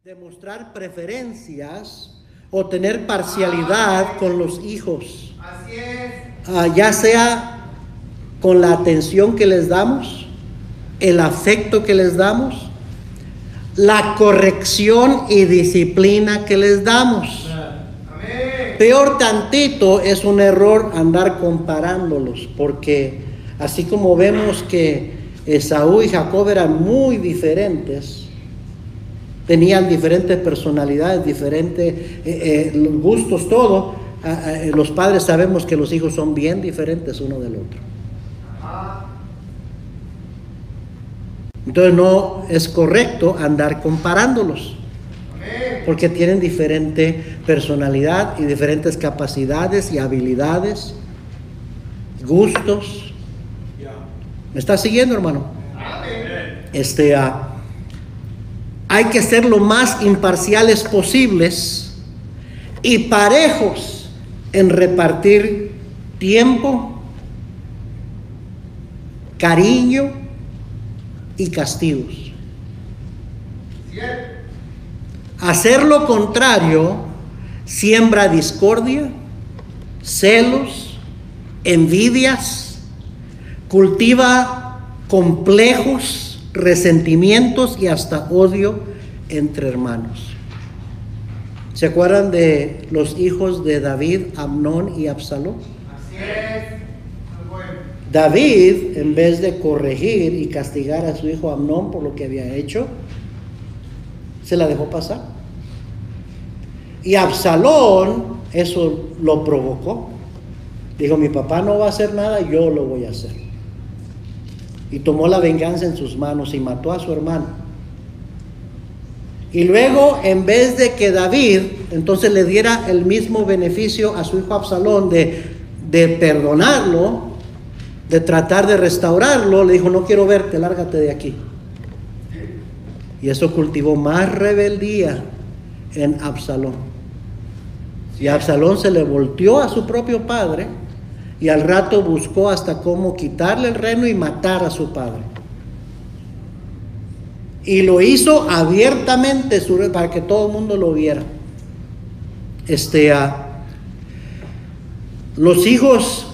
demostrar preferencias o tener parcialidad con los hijos. Así es. Ya sea con la atención que les damos, el afecto que les damos, la corrección y disciplina que les damos. Amén. Peor tantito es un error andar comparándolos, porque así como vemos que Esaú y Jacob eran muy diferentes, tenían diferentes personalidades, diferentes gustos, todo. Los padres sabemos que los hijos son bien diferentes uno del otro. Entonces no es correcto andar comparándolos, porque tienen diferente personalidad y diferentes capacidades y habilidades, gustos. ¿Me está siguiendo, hermano? Hay que ser lo más imparciales posibles y parejos en repartir tiempo, cariño y castigos. Hacer lo contrario siembra discordia, celos, envidias, cultiva complejos, resentimientos y hasta odio entre hermanos. ¿Se acuerdan de los hijos de David, Amnón y Absalón? Así es. David, en vez de corregir y castigar a su hijo Amnón por lo que había hecho, se la dejó pasar. Y Absalón eso lo provocó. Dijo: mi papá no va a hacer nada, yo lo voy a hacer. Y tomó la venganza en sus manos y mató a su hermano. Y luego, en vez de que David entonces le diera el mismo beneficio a su hijo Absalón de perdonarlo, de tratar de restaurarlo, le dijo: no quiero verte, lárgate de aquí. Y eso cultivó más rebeldía en Absalón. Y Absalón se le volteó a su propio padre, y al rato buscó hasta cómo quitarle el reino y matar a su padre. Y lo hizo abiertamente para que todo el mundo lo viera. Los hijos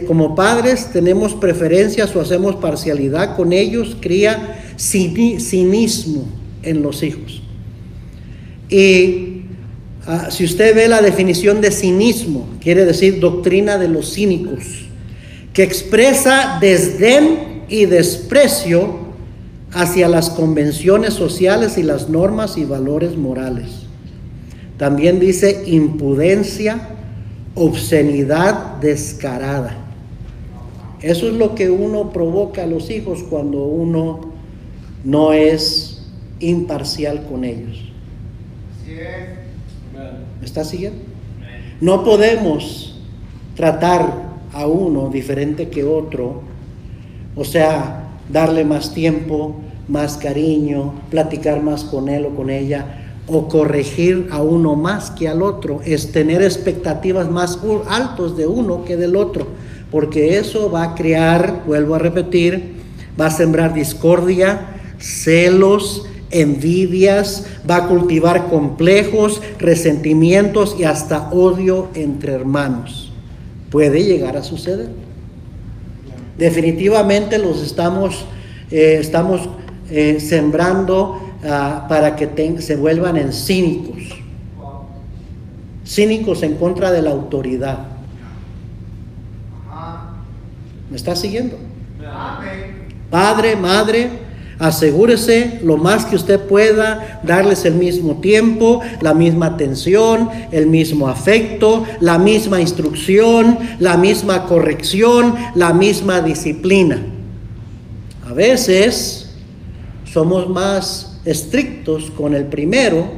como padres tenemos preferencias o hacemos parcialidad con ellos, cría cinismo en los hijos. Y si usted ve la definición de cinismo, quiere decir doctrina de los cínicos, que expresa desdén y desprecio hacia las convenciones sociales y las normas y valores morales. También dice impudencia, obscenidad descarada. Eso es lo que uno provoca a los hijos cuando uno no es imparcial con ellos. Así es. ¿Me está siguiendo? No podemos tratar a uno diferente que otro, o sea, darle más tiempo, más cariño, platicar más con él o con ella, o corregir a uno más que al otro. Es tener expectativas más altas de uno que del otro, porque eso va a crear, vuelvo a repetir, va a sembrar discordia, celos, envidias, va a cultivar complejos, resentimientos y hasta odio entre hermanos. Puede llegar a suceder. Definitivamente los estamos sembrando para que se vuelvan en cínicos en contra de la autoridad. ¿Me está siguiendo? Padre, madre, asegúrese lo más que usted pueda darles el mismo tiempo, la misma atención, el mismo afecto, la misma instrucción, la misma corrección, la misma disciplina. A veces somos más estrictos con el primero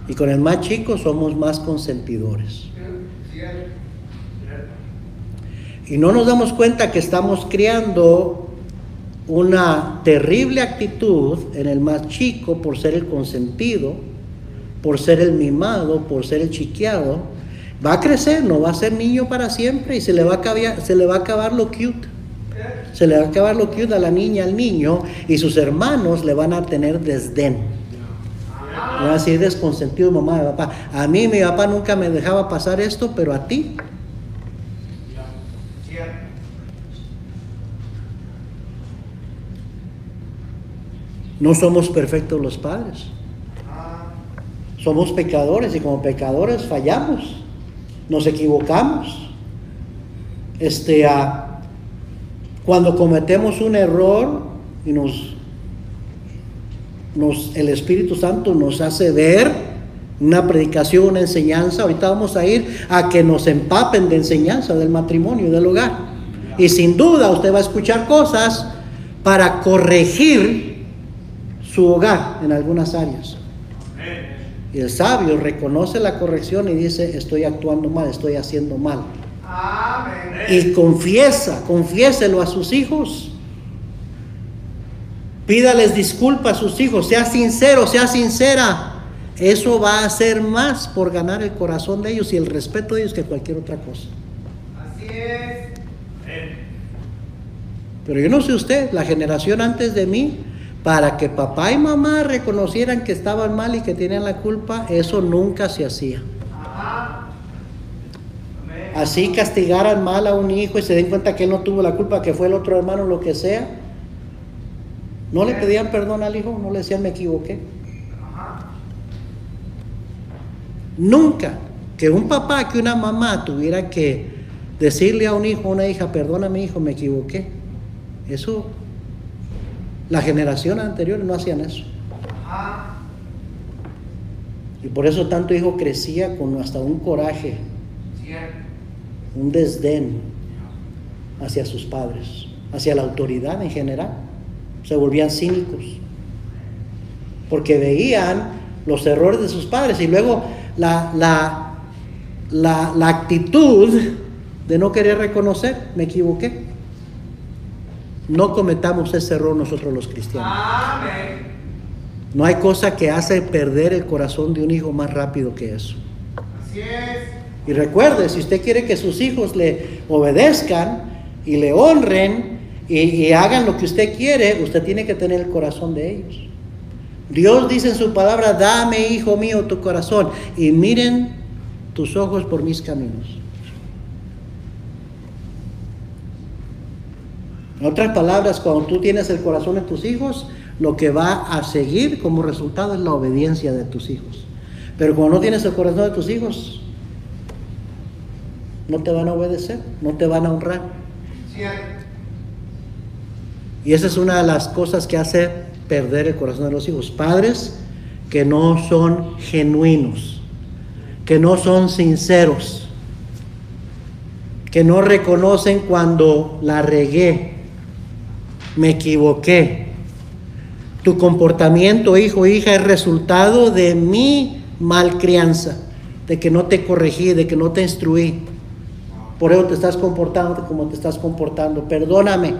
y con el más chico somos más consentidores. Y no nos damos cuenta que estamos creando una terrible actitud en el más chico por ser el consentido, por ser el mimado, por ser el chiqueado. Va a crecer, no va a ser niño para siempre y se le va a acabar lo cute. Se le va a acabar lo cute a la niña, al niño, y sus hermanos le van a tener desdén. Le van a decir desconsentido mamá y papá. A mí mi papá nunca me dejaba pasar esto, pero a ti. No somos perfectos los padres. Somos pecadores y como pecadores fallamos. Nos equivocamos. Cuando cometemos un error y el Espíritu Santo nos hace ver una predicación, una enseñanza. Ahorita vamos a ir a que nos empapen de enseñanza del matrimonio y del hogar. Y sin duda usted va a escuchar cosas para corregir su hogar en algunas áreas. Y el sabio reconoce la corrección y dice: estoy actuando mal, estoy haciendo mal. Y confiéselo a sus hijos. Pídales disculpas a sus hijos, sea sincero, sea sincera. Eso va a hacer más por ganar el corazón de ellos y el respeto de ellos que cualquier otra cosa. Así es. Pero yo no sé usted, la generación antes de mí, para que papá y mamá reconocieran que estaban mal y que tenían la culpa, eso nunca se hacía. Así castigaran mal a un hijo y se den cuenta que él no tuvo la culpa, que fue el otro hermano, lo que sea. No le pedían perdón al hijo, no le decían me equivoqué. Nunca que un papá, que una mamá tuviera que decirle a un hijo, a una hija: perdóname hijo, me equivoqué. Eso, la generación anterior no hacían eso. Y por eso tanto hijo crecía con hasta un coraje, un desdén hacia sus padres, hacia la autoridad en general. Se volvían cínicos porque veían los errores de sus padres y luego la actitud de no querer reconocer: me equivoqué. No cometamos ese error nosotros los cristianos. Amén. No hay cosa que hace perder el corazón de un hijo más rápido que eso. Así es. Y recuerde, si usted quiere que sus hijos le obedezcan y le honren y hagan lo que usted quiere, usted tiene que tener el corazón de ellos. Dios dice en su palabra: dame, hijo mío, tu corazón y miren tus ojos por mis caminos. En otras palabras, cuando tú tienes el corazón de tus hijos, lo que va a seguir como resultado es la obediencia de tus hijos. Pero cuando no tienes el corazón de tus hijos, no te van a obedecer, no te van a honrar. Cierto. Y esa es una de las cosas que hace perder el corazón de los hijos. Padres que no son genuinos, que no son sinceros, que no reconocen cuando la regué, me equivoqué. Tu comportamiento, hijo, hija, es resultado de mi malcrianza, de que no te corregí, de que no te instruí. Por eso te estás comportando como te estás comportando. Perdóname,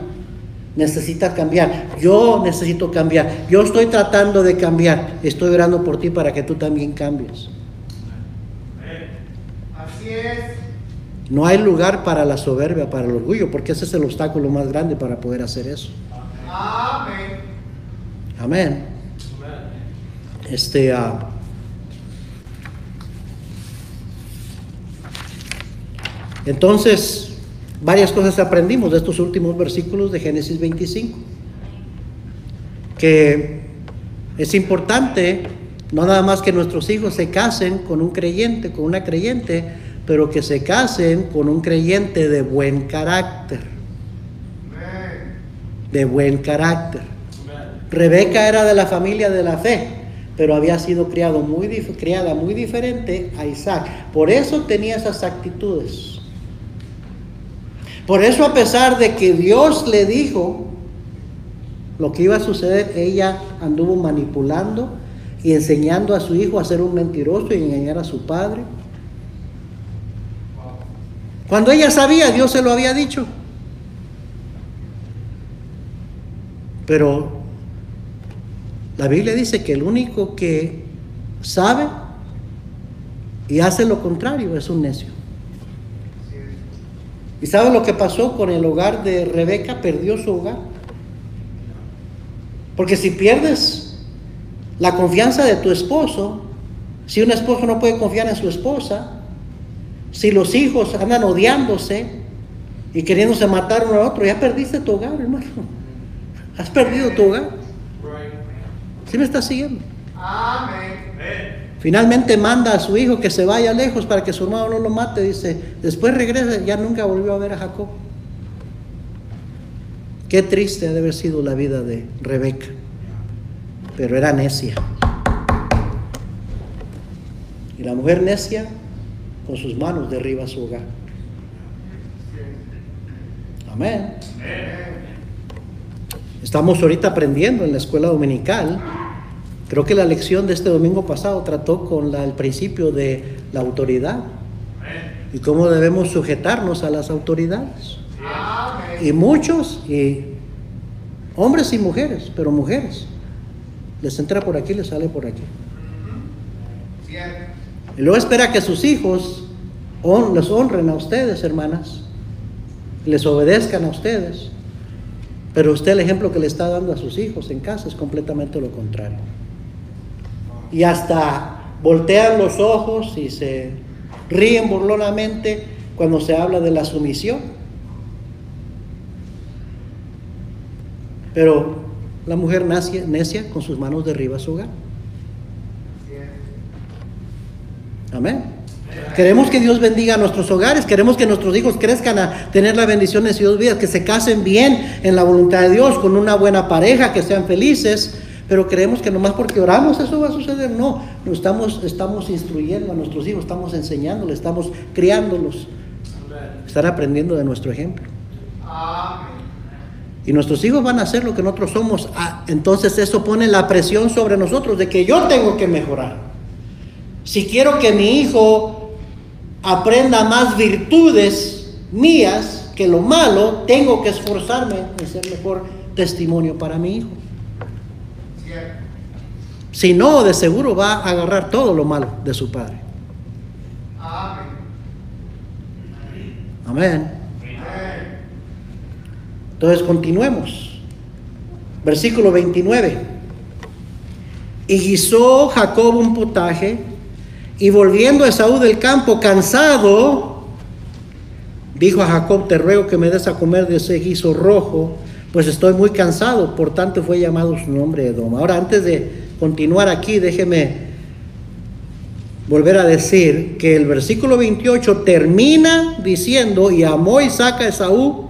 necesitas cambiar. Yo necesito cambiar. Yo estoy tratando de cambiar. Estoy orando por ti para que tú también cambies. Así es. No hay lugar para la soberbia, para el orgullo, porque ese es el obstáculo más grande para poder hacer eso. Amén. Amén. Entonces, varias cosas aprendimos de estos últimos versículos de Génesis 25. Que es importante, no nada más que nuestros hijos se casen con un creyente, con una creyente, pero que se casen con un creyente de buen carácter. De buen carácter. Rebeca era de la familia de la fe, pero había sido criada muy diferente a Isaac. Por eso tenía esas actitudes. Por eso, a pesar de que Dios le dijo lo que iba a suceder, ella anduvo manipulando y enseñando a su hijo a ser un mentiroso y engañar a su padre. Cuando ella sabía, Dios se lo había dicho. Pero la Biblia dice que el único que sabe y hace lo contrario es un necio. ¿Y sabe lo que pasó con el hogar de Rebeca? Perdió su hogar. Porque si pierdes la confianza de tu esposo, si un esposo no puede confiar en su esposa, si los hijos andan odiándose y queriéndose matar uno al otro, ya perdiste tu hogar, hermano. Has perdido tu hogar. ¿Sí me estás siguiendo? Amén. Finalmente manda a su hijo que se vaya lejos para que su hermano no lo mate. Dice, después regresa, ya nunca volvió a ver a Jacob. Qué triste ha de haber sido la vida de Rebeca, pero era necia. Y la mujer necia con sus manos derriba su hogar. Amén. Estamos ahorita aprendiendo en la escuela dominical. Creo que la lección de este domingo pasado trató con el principio de la autoridad y cómo debemos sujetarnos a las autoridades. Y muchos, y hombres y mujeres, pero mujeres, les entra por aquí, les sale por aquí. Y luego espera que sus hijos les honren a ustedes, hermanas, les obedezcan a ustedes. Pero usted, el ejemplo que le está dando a sus hijos en casa es completamente lo contrario. Y hasta voltean los ojos y se ríen burlonamente cuando se habla de la sumisión. Pero la mujer necia con sus manos derriba su hogar. Amén. Queremos que Dios bendiga a nuestros hogares, queremos que nuestros hijos crezcan a tener la bendición en sus vidas, que se casen bien en la voluntad de Dios, con una buena pareja, que sean felices, pero creemos que nomás porque oramos eso va a suceder. No, estamos instruyendo a nuestros hijos, estamos enseñándoles, estamos criándolos, están aprendiendo de nuestro ejemplo. Y nuestros hijos van a hacer lo que nosotros somos. Entonces eso pone la presión sobre nosotros de que yo tengo que mejorar. Si quiero que mi hijo aprenda más virtudes mías que lo malo, tengo que esforzarme en ser mejor testimonio para mi hijo. Si no, de seguro va a agarrar todo lo malo de su padre. Amén. Entonces continuemos. Versículo 29. Y guisó Jacob un potaje, y volviendo Esaú del campo cansado, dijo a Jacob: te ruego que me des a comer de ese guiso rojo, pues estoy muy cansado. Por tanto fue llamado su nombre Edom. Ahora, antes de continuar aquí, déjeme volver a decir que el versículo 28 termina diciendo: y amó Isaac a Esaú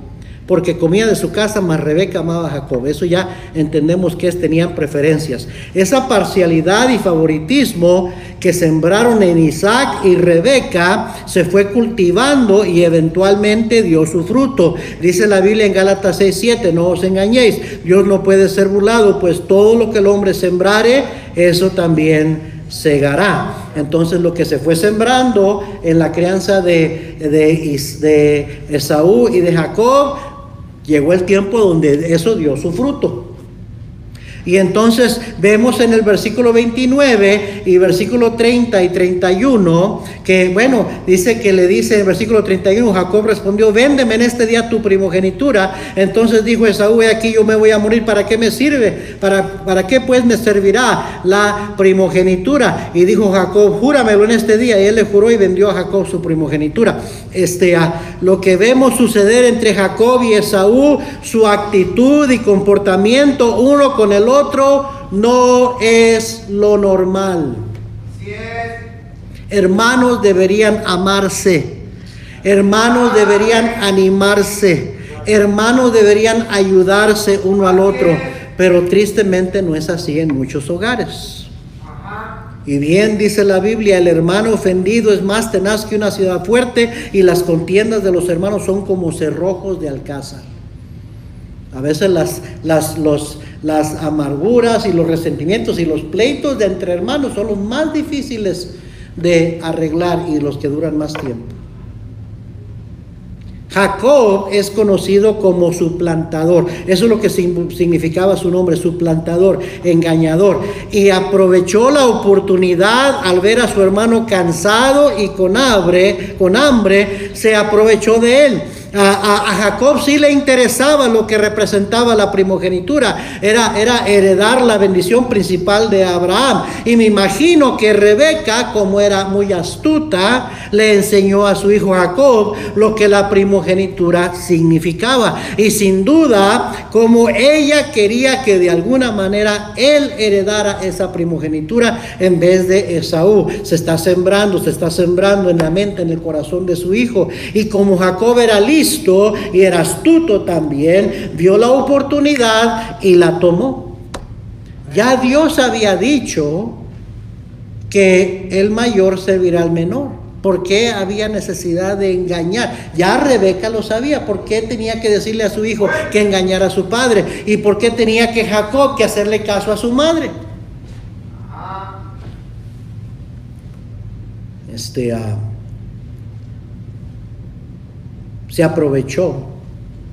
porque comía de su casa, mas Rebeca amaba a Jacob. Eso ya entendemos que tenían preferencias. Esa parcialidad y favoritismo que sembraron en Isaac y Rebeca se fue cultivando y eventualmente dio su fruto. Dice la Biblia en Gálatas 6:7, no os engañéis, Dios no puede ser burlado, pues todo lo que el hombre sembrare, eso también segará. Entonces lo que se fue sembrando en la crianza de Esaú y de Jacob, llegó el tiempo donde eso dio su fruto. Y entonces vemos en el versículo 29 y versículo 30 y 31 que, bueno, dice que le dice en el versículo 31, Jacob respondió: véndeme en este día tu primogenitura. Entonces dijo Esaú: he aquí yo me voy a morir, ¿para qué me sirve? ¿Para qué pues me servirá la primogenitura? Y dijo Jacob: júramelo en este día. Y él le juró y vendió a Jacob su primogenitura. Lo que vemos suceder entre Jacob y Esaú, su actitud y comportamiento uno con el otro, no es lo normal. Hermanos deberían amarse, hermanos deberían animarse, hermanos deberían ayudarse uno al otro, pero tristemente no es así en muchos hogares. Y bien dice la Biblia: el hermano ofendido es más tenaz que una ciudad fuerte, y las contiendas de los hermanos son como cerrojos de alcázar. A veces las amarguras y los resentimientos y los pleitos de entre hermanos son los más difíciles de arreglar y los que duran más tiempo. Jacob es conocido como suplantador. Eso es lo que significaba su nombre: suplantador, engañador. Y aprovechó la oportunidad al ver a su hermano cansado y con hambre, se aprovechó de él. A Jacob sí le interesaba lo que representaba la primogenitura, era heredar la bendición principal de Abraham. Y me imagino que Rebeca, como era muy astuta, le enseñó a su hijo Jacob lo que la primogenitura significaba. Y sin duda, como ella quería que de alguna manera él heredara esa primogenitura en vez de Esaú. Se está sembrando en la mente, en el corazón de su hijo. Y como Jacob era listo y era astuto también, vio la oportunidad y la tomó. Ya Dios había dicho que el mayor servirá al menor. ¿Por qué había necesidad de engañar? Ya Rebeca lo sabía. ¿Por qué tenía que decirle a su hijo que engañara a su padre? ¿Y por qué tenía que Jacob que hacerle caso a su madre? Se aprovechó,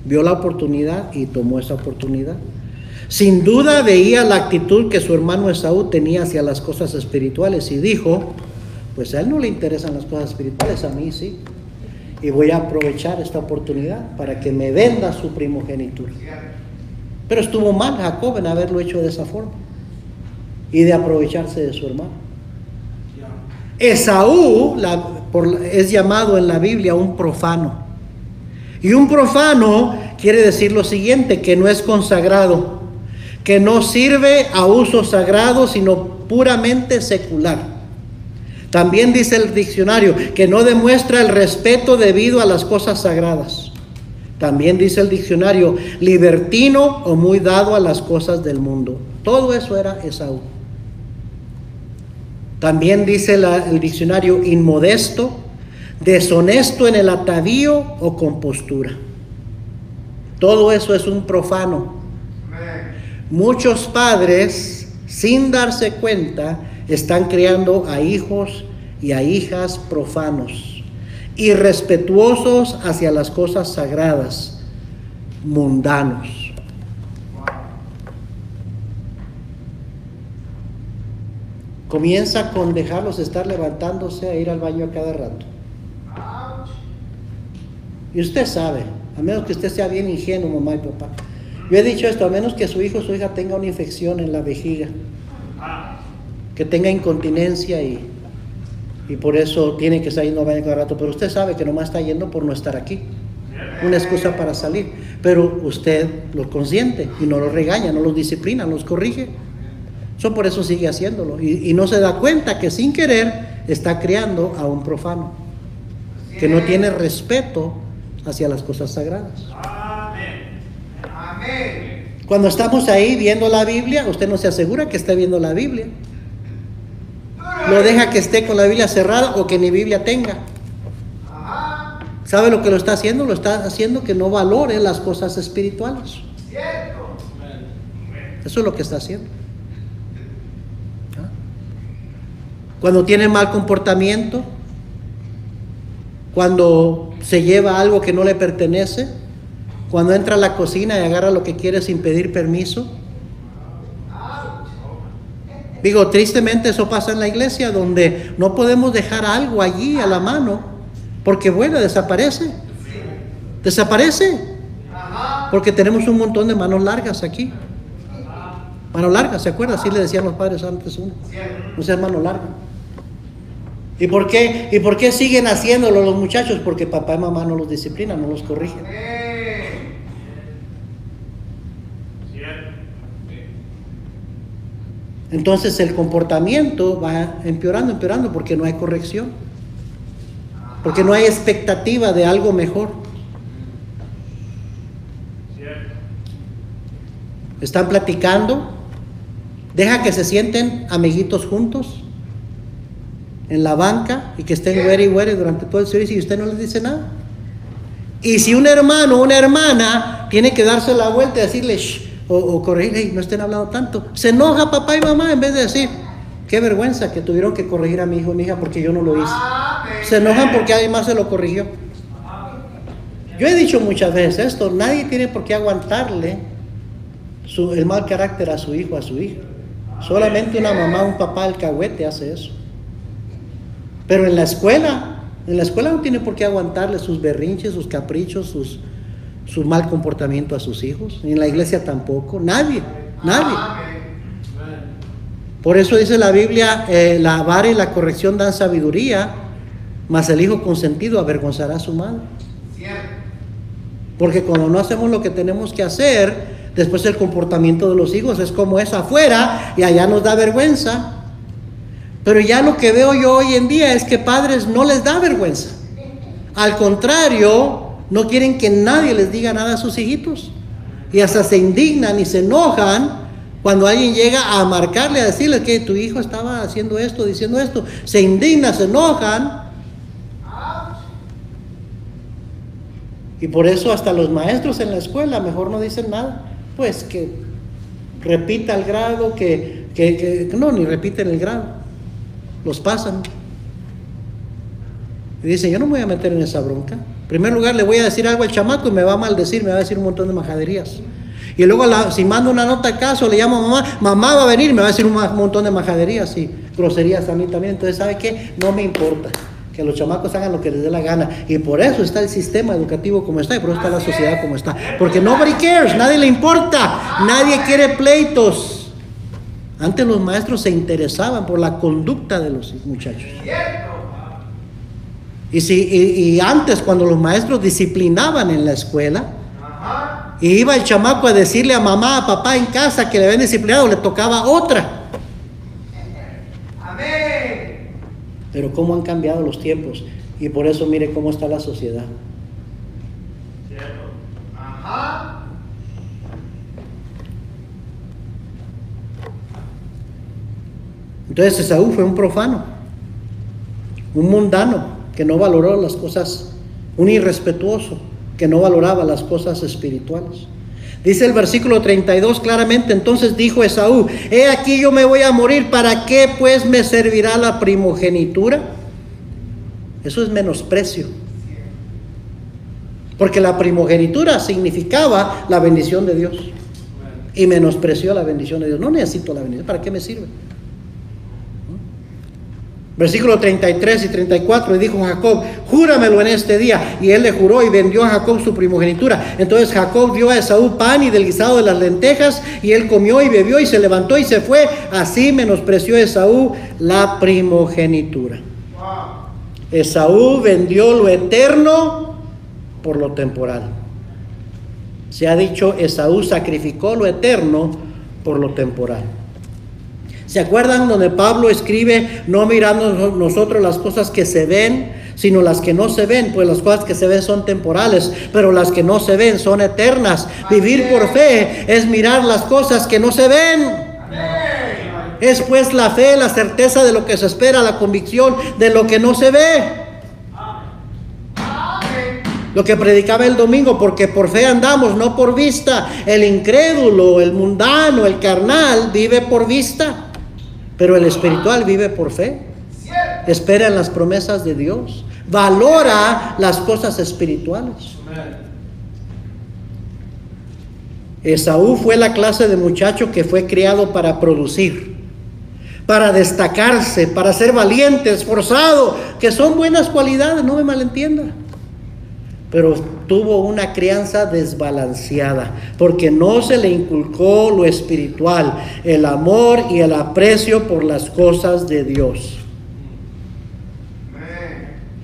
vio la oportunidad y tomó esa oportunidad. Sin duda veía la actitud que su hermano Esaú tenía hacia las cosas espirituales y dijo, pues a él no le interesan las cosas espirituales, a mí sí. Y voy a aprovechar esta oportunidad para que me venda su primogenitura. Pero estuvo mal Jacob en haberlo hecho de esa forma y de aprovecharse de su hermano. Esaú es llamado en la Biblia un profano. Y un profano quiere decir lo siguiente, que no es consagrado, que no sirve a uso sagrado, sino puramente secular. También dice el diccionario, que no demuestra el respeto debido a las cosas sagradas. También dice el diccionario, libertino o muy dado a las cosas del mundo. Todo eso era Esaú. También dice el diccionario, inmodesto, deshonesto en el atavío o compostura. Todo eso es un profano. Muchos padres, sin darse cuenta, están criando a hijos y a hijas profanos, irrespetuosos hacia las cosas sagradas, mundanos. Comienza con dejarlos estar levantándose a ir al baño a cada rato. Y usted sabe, a menos que usted sea bien ingenuo, mamá y papá. Yo he dicho esto, a menos que su hijo o su hija tenga una infección en la vejiga, que tenga incontinencia y por eso tiene que estar yendo al baño cada rato. Pero usted sabe que nomás está yendo por no estar aquí. Una excusa para salir. Pero usted lo consiente y no lo regaña, no los disciplina, los corrige. Eso por eso sigue haciéndolo. Y no se da cuenta que sin querer está criando a un profano, que no tiene respeto hacia las cosas sagradas. Amén. Amén. Cuando estamos ahí viendo la Biblia, usted no se asegura que esté viendo la Biblia. Lo deja que esté con la Biblia cerrada o que ni Biblia tenga. ¿Sabe lo que lo está haciendo? Lo está haciendo que no valore las cosas espirituales. Eso es lo que está haciendo. Cuando tiene mal comportamiento, cuando se lleva algo que no le pertenece, cuando entra a la cocina y agarra lo que quiere sin pedir permiso. Digo, tristemente eso pasa en la iglesia, donde no podemos dejar algo allí a la mano, porque bueno, desaparece. Desaparece. Porque tenemos un montón de manos largas aquí. Manos largas, ¿se acuerda? Así le decían los padres antes uno. No seas mano larga. ¿Y por qué siguen haciéndolo los muchachos? Porque papá y mamá no los disciplinan, no los corrigen. Entonces el comportamiento va empeorando porque no hay corrección, porque no hay expectativa de algo mejor. Están platicando, deja que se sienten amiguitos juntos en la banca y que estén güere y güere durante todo el servicio y usted no les dice nada. Y si un hermano o una hermana tiene que darse la vuelta y decirle shh, o corregir, hey, no estén hablando tanto, se enoja papá y mamá en vez de decir, qué vergüenza que tuvieron que corregir a mi hijo o mi hija porque yo no lo hice. Se enojan porque alguien más se lo corrigió. Yo he dicho muchas veces esto, nadie tiene por qué aguantarle el mal carácter a su hijo o a su hija. Solamente una mamá o un papá alcahuete hace eso. Pero en la escuela En la escuela no tiene por qué aguantarle sus berrinches, sus caprichos, su mal comportamiento a sus hijos. Ni en la iglesia tampoco. Nadie. Por eso dice la Biblia, la vara y la corrección dan sabiduría, mas el hijo consentido avergonzará a su madre. Porque cuando no hacemos lo que tenemos que hacer, después el comportamiento de los hijos es como es afuera y allá nos da vergüenza. Pero ya lo que veo yo hoy en día es que padres no les da vergüenza. Al contrario, no quieren que nadie les diga nada a sus hijitos. Y hasta se indignan y se enojan cuando alguien llega a marcarle, a decirle que tu hijo estaba haciendo esto, diciendo esto. Se indignan, se enojan. Y por eso hasta los maestros en la escuela mejor no dicen nada. Pues que repita el grado, no, ni repiten el grado. Los pasan. Y dicen, yo no me voy a meter en esa bronca. En primer lugar, le voy a decir algo al chamaco y me va a maldecir, me va a decir un montón de majaderías. Y luego, si mando una nota a casa o le llamo a mamá, mamá va a venir y me va a decir un montón de majaderías y groserías a mí también. Entonces, ¿sabe qué? No me importa. Que los chamacos hagan lo que les dé la gana. Y por eso está el sistema educativo como está, y por eso está la sociedad como está. Porque nobody cares, nadie le importa, nadie quiere pleitos. Antes los maestros se interesaban por la conducta de los muchachos. Y antes, cuando los maestros disciplinaban en la escuela, y iba el chamaco a decirle a mamá, a papá en casa que le habían disciplinado, le tocaba otra. Pero cómo han cambiado los tiempos, y por eso mire cómo está la sociedad. Entonces Esaú fue un profano, un mundano que no valoró las cosas, un irrespetuoso que no valoraba las cosas espirituales. Dice el versículo 32 claramente, entonces dijo Esaú, he aquí yo me voy a morir, ¿para qué pues me servirá la primogenitura? Eso es menosprecio. Porque la primogenitura significaba la bendición de Dios. Y menospreció la bendición de Dios. No necesito la bendición, ¿para qué me sirve? Versículo 33 y 34, y dijo Jacob, júramelo en este día. Y él le juró y vendió a Jacob su primogenitura. Entonces Jacob dio a Esaú pan y del guisado de las lentejas, y él comió y bebió y se levantó y se fue. Así menospreció Esaú la primogenitura. Esaú vendió lo eterno por lo temporal. Se ha dicho, Esaú sacrificó lo eterno por lo temporal. ¿Se acuerdan donde Pablo escribe, no mirando nosotros las cosas que se ven, sino las que no se ven? Pues las cosas que se ven son temporales, pero las que no se ven son eternas. Vivir por fe es mirar las cosas que no se ven. Es pues la fe, la certeza de lo que se espera, la convicción de lo que no se ve. Lo que predicaba el domingo, porque por fe andamos, no por vista. El incrédulo, el mundano, el carnal vive por vista, pero el espiritual vive por fe. Espera en las promesas de Dios, valora las cosas espirituales. Esaú fue la clase de muchacho que fue criado para producir, para destacarse, para ser valiente, esforzado, que son buenas cualidades, no me malentienda. Pero tuvo una crianza desbalanceada, porque no se le inculcó lo espiritual, el amor y el aprecio por las cosas de Dios.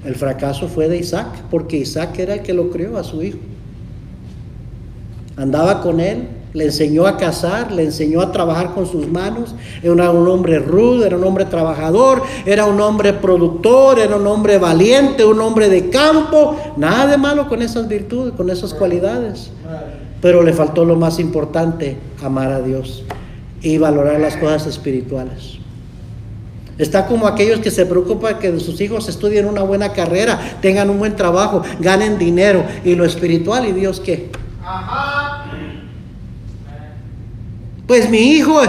El fracaso fue de Isaac, porque Isaac era el que lo crió a su hijo. Andaba con él, le enseñó a cazar, le enseñó a trabajar con sus manos. Era un hombre rudo, era un hombre trabajador, era un hombre productor, era un hombre valiente, un hombre de campo. Nada de malo con esas virtudes, con esas cualidades. Pero le faltó lo más importante, amar a Dios y valorar las cosas espirituales. Está como aquellos que se preocupan que sus hijos estudien una buena carrera, tengan un buen trabajo, ganen dinero, y lo espiritual, ¿y Dios qué? Pues mi hijo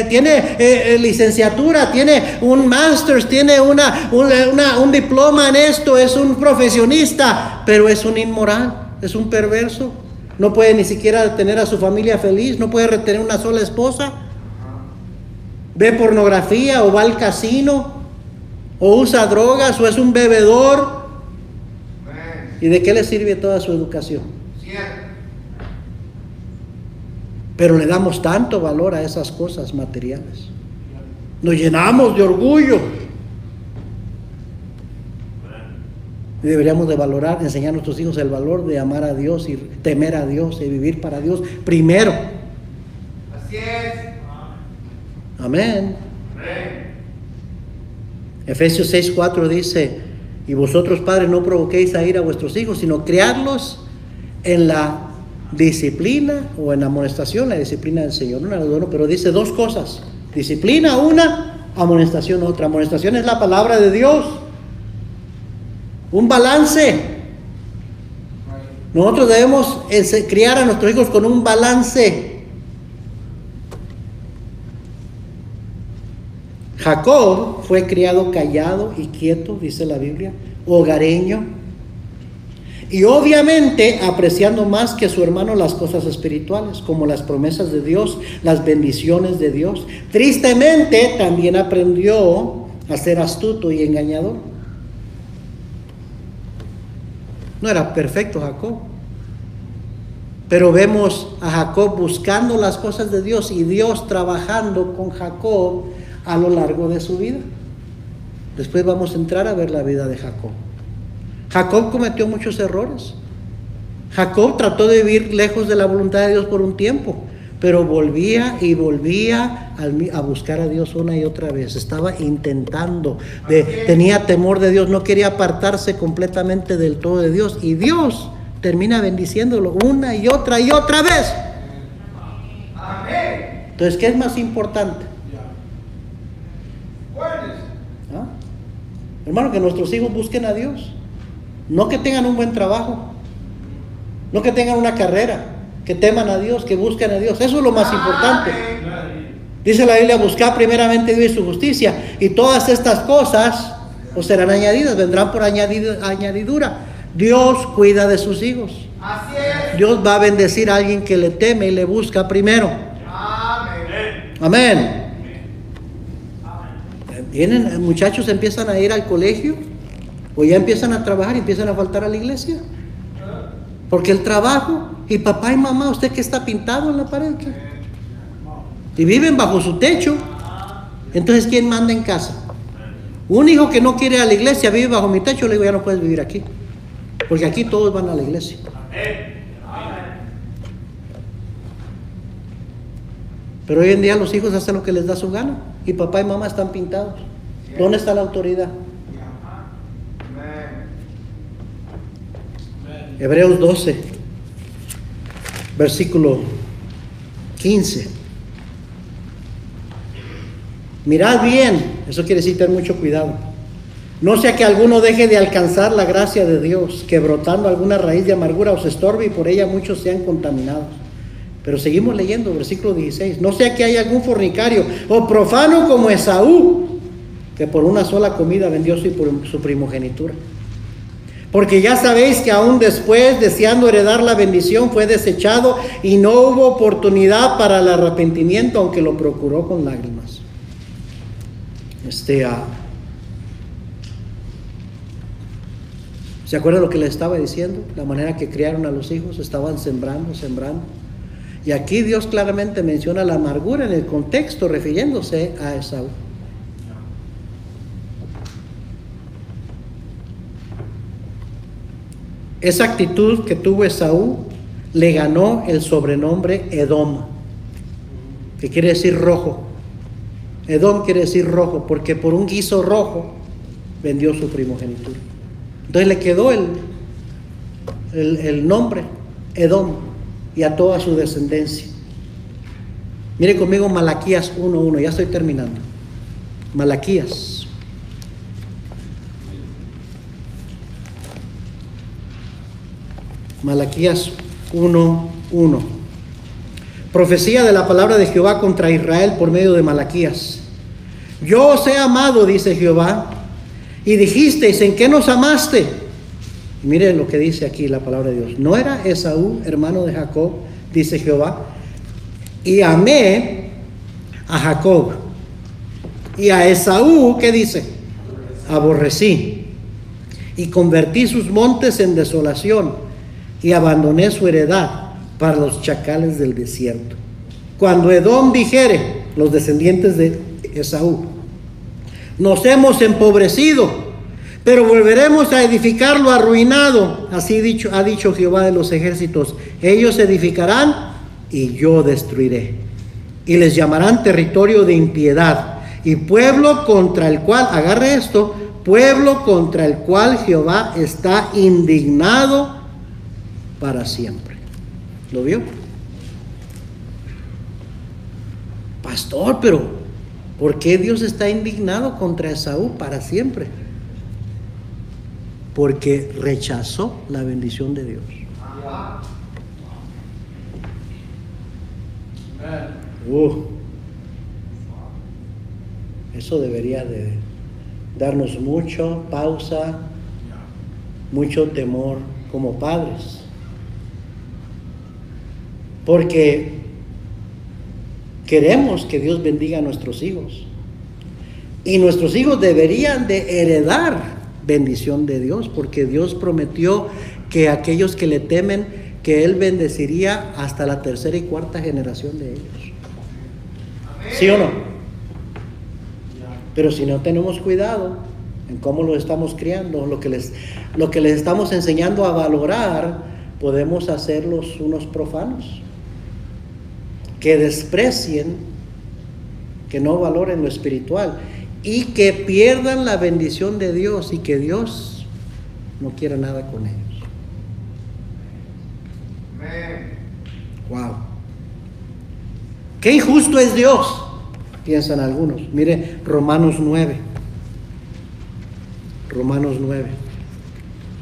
tiene licenciatura, tiene un máster, tiene un diploma en esto, es un profesionista, pero es un inmoral, es un perverso. No puede ni siquiera tener a su familia feliz, no puede retener una sola esposa. Ve pornografía o va al casino o usa drogas o es un bebedor. ¿Y de qué le sirve toda su educación? Cierto. Pero le damos tanto valor a esas cosas materiales. Nos llenamos de orgullo. Y deberíamos de valorar, enseñar a nuestros hijos el valor de amar a Dios y temer a Dios y vivir para Dios primero. Así es. Amén. Amén. Efesios 6:4 dice: y vosotros, padres, no provoquéis a ira a vuestros hijos, sino criarlos en la disciplina o en amonestación, la disciplina del Señor. Pero dice dos cosas: disciplina una, amonestación otra. Amonestación es la palabra de Dios. Un balance. Nosotros debemos criar a nuestros hijos con un balance. Jacob fue criado callado y quieto, dice la Biblia, hogareño, y obviamente apreciando más que su hermano las cosas espirituales, como las promesas de Dios, las bendiciones de Dios. Tristemente también aprendió a ser astuto y engañador. No era perfecto Jacob, pero vemos a Jacob buscando las cosas de Dios y Dios trabajando con Jacob a lo largo de su vida. Después vamos a entrar a ver la vida de Jacob. Jacob cometió muchos errores. Jacob trató de vivir lejos de la voluntad de Dios por un tiempo, pero volvía y volvía a buscar a Dios una y otra vez. Estaba intentando, tenía temor de Dios, no quería apartarse completamente del todo de Dios, y Dios termina bendiciéndolo una y otra vez. Amén. Entonces, ¿qué es más importante? ¿Ah? Hermano, que nuestros hijos busquen a Dios, no que tengan un buen trabajo, no que tengan una carrera, que teman a Dios, que busquen a Dios. Eso es lo más importante. Dice la Biblia: buscar primeramente Dios y su justicia, y todas estas cosas os serán añadidas, vendrán por añadidura. Dios cuida de sus hijos. Así es. Dios va a bendecir a alguien que le teme y le busca primero. Amén. Amén. Vienen muchachos, empiezan a ir al colegio, o ya empiezan a trabajar y empiezan a faltar a la iglesia, porque el trabajo, y papá y mamá, usted que está pintado en la pared, ¿qué? Y viven bajo su techo. Entonces, ¿quién manda en casa? Un hijo que no quiere ir a la iglesia vive bajo mi techo. Le digo: ya no puedes vivir aquí, porque aquí todos van a la iglesia. Pero hoy en día los hijos hacen lo que les da su gana, y papá y mamá están pintados. ¿Dónde está la autoridad? Hebreos 12, versículo 15. Mirad bien, eso quiere decir tener mucho cuidado. No sea que alguno deje de alcanzar la gracia de Dios, que brotando alguna raíz de amargura os estorbe y por ella muchos sean contaminados. Pero seguimos leyendo, versículo 16. No sea que haya algún fornicario o profano como Esaú, que por una sola comida vendió su primogenitura. Porque ya sabéis que aún después, deseando heredar la bendición, fue desechado y no hubo oportunidad para el arrepentimiento, aunque lo procuró con lágrimas. ¿Se acuerdan lo que les estaba diciendo? La manera que criaron a los hijos, estaban sembrando. Y aquí Dios claramente menciona la amargura en el contexto, refiriéndose a Esaú. Esa actitud que tuvo Esaú le ganó el sobrenombre Edom, que quiere decir rojo. Edom quiere decir rojo, porque por un guiso rojo vendió su primogenitura. Entonces le quedó el nombre Edom, y a toda su descendencia. Mire conmigo Malaquías 1:1, ya estoy terminando. Malaquías. Malaquías 1:1. Profecía de la palabra de Jehová contra Israel por medio de Malaquías. Yo os he amado, dice Jehová, y dijisteis: ¿en qué nos amaste? Y miren lo que dice aquí la palabra de Dios. ¿No era Esaú hermano de Jacob? Dice Jehová. Y amé a Jacob, y a Esaú, ¿qué dice? Aborrecí. y convertí sus montes en desolación y abandoné su heredad para los chacales del desierto. Cuando Edom dijere, los descendientes de Esaú, nos hemos empobrecido, pero volveremos a edificar lo arruinado, así ha dicho Jehová de los ejércitos, ellos edificarán y yo destruiré, y les llamarán territorio de impiedad, y pueblo contra el cual, agarre esto, pueblo contra el cual Jehová está indignado para siempre. ¿Lo vio? Pastor, pero ¿por qué Dios está indignado contra Esaú para siempre? Porque rechazó la bendición de Dios. Eso debería de darnos mucho pausa, mucho temor como padres. Porque queremos que Dios bendiga a nuestros hijos. Y nuestros hijos deberían de heredar bendición de Dios, porque Dios prometió que aquellos que le temen, que Él bendeciría hasta la tercera y cuarta generación de ellos. ¿Sí o no? Pero si no tenemos cuidado en cómo los estamos criando, lo que les estamos enseñando a valorar, podemos hacerlos unos profanos, que desprecien, que no valoren lo espiritual y que pierdan la bendición de Dios y que Dios no quiera nada con ellos. Wow. Qué injusto es Dios, piensan algunos. Mire, Romanos 9. Romanos 9.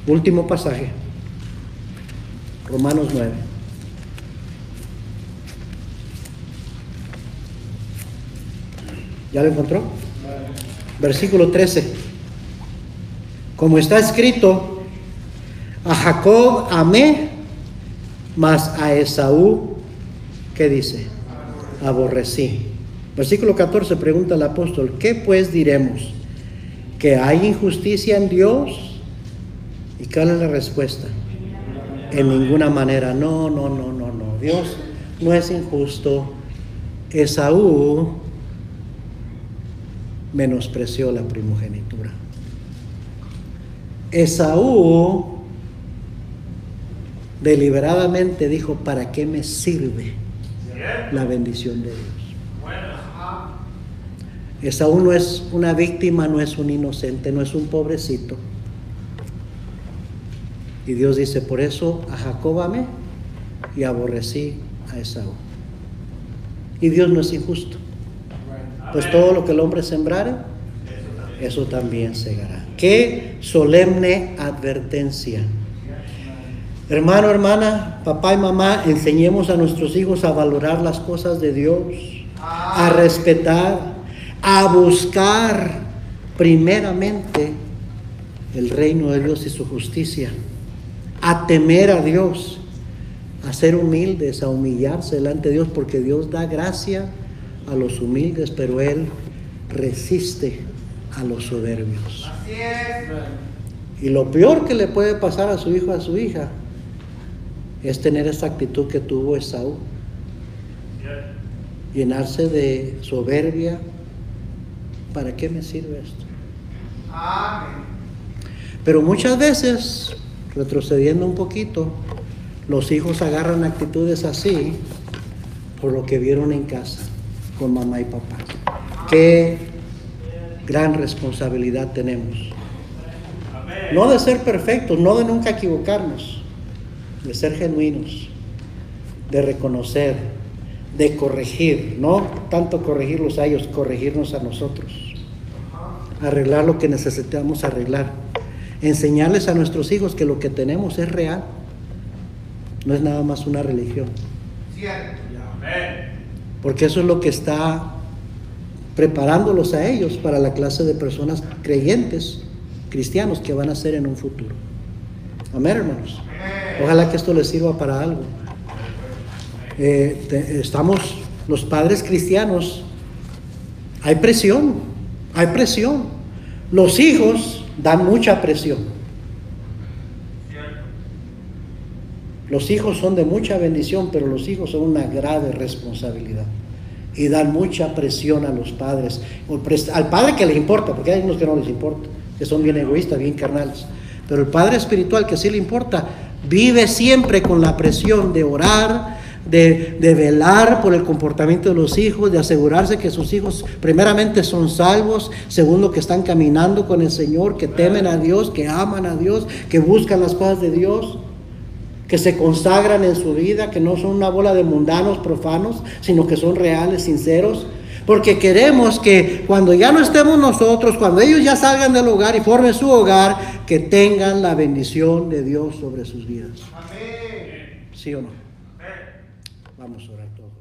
Último pasaje. Romanos 9. ¿Ya lo encontró? Versículo 13. Como está escrito, a Jacob amé, mas a Esaú, ¿qué dice? Aborrecí. Versículo 14, pregunta el apóstol, ¿qué pues diremos? ¿Que hay injusticia en Dios? ¿Y cuál es la respuesta? En ninguna manera. No. Dios no es injusto. Esaú menospreció la primogenitura. Esaú deliberadamente dijo, ¿para qué me sirve la bendición de Dios? Esaú no es una víctima, no es un inocente, no es un pobrecito. Y Dios dice, por eso a Jacob amé y aborrecí a Esaú. Y Dios no es injusto. Pues todo lo que el hombre sembrare, eso también segará. Qué solemne advertencia. Hermano, hermana, papá y mamá, enseñemos a nuestros hijos a valorar las cosas de Dios, a respetar, a buscar primeramente el reino de Dios y su justicia, a temer a Dios, a ser humildes, a humillarse delante de Dios, porque Dios da gracia a los humildes, pero Él resiste a los soberbios. Así es. Y lo peor que le puede pasar a su hijo, a su hija, es tener esa actitud que tuvo Esaú. Llenarse de soberbia. ¿Para qué me sirve esto? Amén. Pero muchas veces, retrocediendo un poquito, los hijos agarran actitudes así por lo que vieron en casa con mamá y papá. Qué gran responsabilidad tenemos. No de ser perfectos, no de nunca equivocarnos, de ser genuinos, de reconocer, de corregir, no tanto corregirlos a ellos, corregirnos a nosotros, arreglar lo que necesitamos arreglar, enseñarles a nuestros hijos que lo que tenemos es real, no es nada más una religión. Cierto. Porque eso es lo que está preparándolos a ellos para la clase de personas creyentes, cristianos que van a ser en un futuro. Amén, hermanos. Ojalá que esto les sirva para algo. Estamos, los padres cristianos, hay presión. Los hijos dan mucha presión. Los hijos son de mucha bendición, pero los hijos son una grave responsabilidad. Y dan mucha presión a los padres. Al padre que le importa, porque hay unos que no les importa, que son bien egoístas, bien carnales. Pero el padre espiritual que sí le importa, vive siempre con la presión de orar, de velar por el comportamiento de los hijos, de asegurarse que sus hijos primeramente son salvos, segundo que están caminando con el Señor, que temen a Dios, que aman a Dios, que buscan las cosas de Dios, que se consagran en su vida, que no son una bola de mundanos profanos, sino que son reales, sinceros, porque queremos que cuando ya no estemos nosotros, cuando ellos ya salgan del hogar y formen su hogar, que tengan la bendición de Dios sobre sus vidas. Amén. ¿Sí o no? Vamos a orar todos.